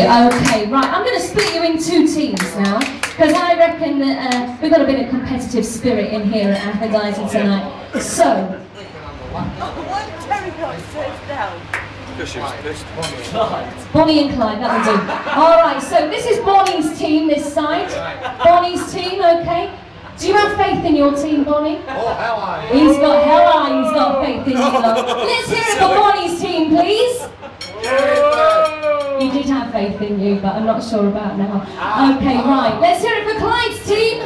Okay, right, I'm going to split you in two teams now, because I reckon that we've got a bit of competitive spirit in here at Aphrodite tonight. So... Bonnie and Clyde, that'll do. Alright, so this is Bonnie's team, this side. Bonnie's team, okay? Do you have faith in your team, Bonnie? Oh, hell aye. He's got faith in you, love. Let's hear it for Bonnie's team, please. He did have faith in you, but I'm not sure about now. Okay, right. Let's hear it for Clyde's team.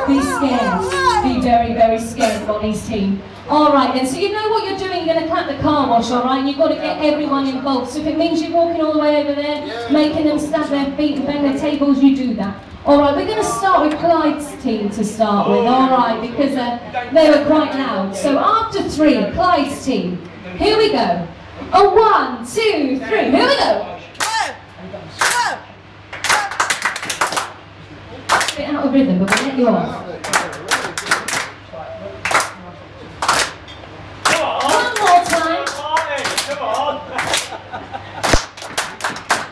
Be scared. Be very, very scared, Bonnie's team. Alright then, so you know what you're doing, you're going to clap the car wash, alright? And you've got to get everyone involved. So if it means you're walking all the way over there, making them stab their feet and bang their tables, you do that. Alright, we're going to start with Clyde's team to start with, alright, because they were quite loud. So after three, Clyde's team. Here we go. A 1, 2, 3, here we go. A bit out of rhythm, but we'll let you off.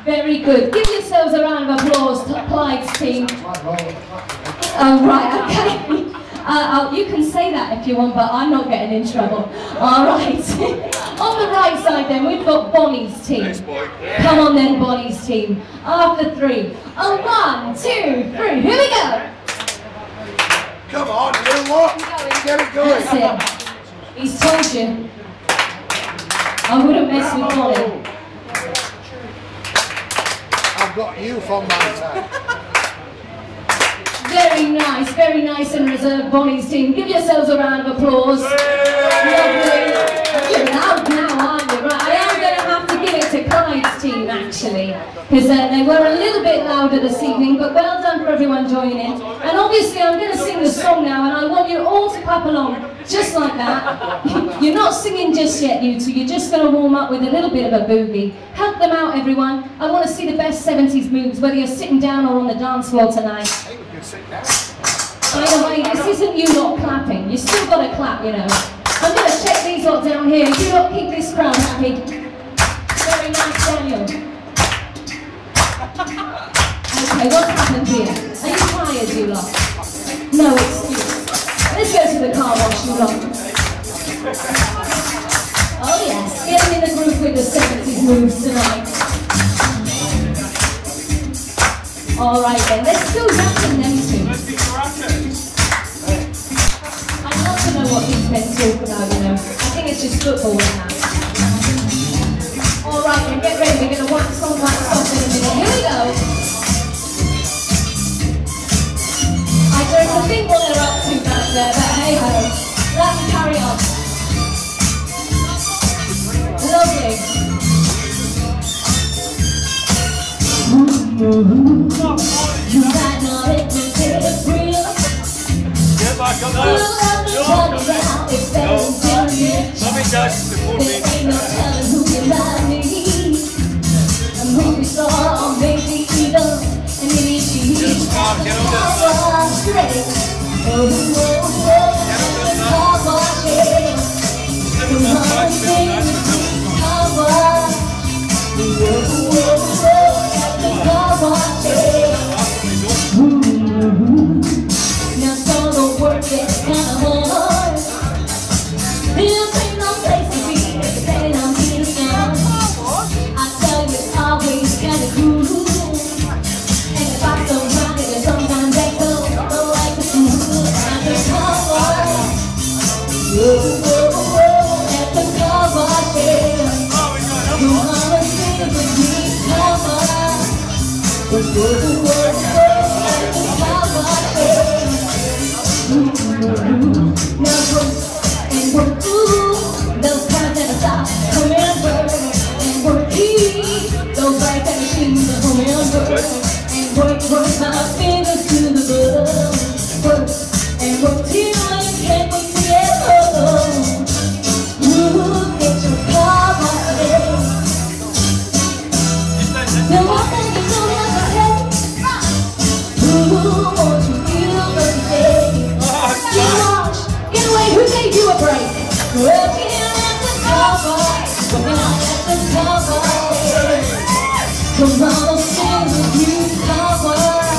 Very good. Give yourselves a round of applause to Clyde's team. Oh, right, okay. You can say that if you want, but I'm not getting in trouble. All right. On the right side then, we've got Bonnie's team. Come on then, Bonnie's team. After three. A 1, 2, 3. Here we go. Come on, you lot. Get it going. That's it. He's told you. I wouldn't mess with Bonnie. I've got you from my side. Very nice and reserved, Bonnie's team. Give yourselves a round of applause. Lovely. You're loud now, aren't you? Right, I am going to have to give it to Clyde's team, actually, because they were a little bit louder this evening, but well done for everyone joining in. And obviously I'm going to sing the song now, and I want you all to clap along, just like that. You're not singing just yet, you two. You're just going to warm up with a little bit of a boogie. Help them out, everyone. I want to see the best 70s moves, whether you're sitting down or on the dance floor tonight. By the way, this isn't you not clapping. You still got to clap, you know. I'm going to check these lot down here. You lot keep this crowd happy. Very nice, Daniel. Okay, what's happened here? Are you tired, you lot? No excuse. Let's go to the car wash, you lot. Oh yes, getting in the groove with the 70s moves tonight. Alright then, let's go dancing them two. I'd love to know what these men talk about, you know. I think it's just football now. Alright then, get ready, we're going to wax on, wax off in a minute. Here we go. I don't think what they're up to back there, but hey ho. Let's carry on. Lovely. You might not have to take a thrill. Get back on there. There ain't no telling who can lie me. A movie star or maybe even an idiot. Get on straight. Now some of the work gets kind of hard. This ain't no place to be, depending on being young. I tell you, it's always kind of cool. And if I don't rock it, sometimes they go like the fool. At the cover, at the cover, you wanna sing with me, cover. At the cover, now go. And work, those times that I stop, come and work. And work, those right that machines that come and work. And work my fingers to the bone. Work, and work till you can't wait to get home. Get your car right. Now one thing you know what I say. Won't you feel what you say? Get away, who gave you a break? Working at the cover, working at the cover. Come on, I'll sing with you somewhere.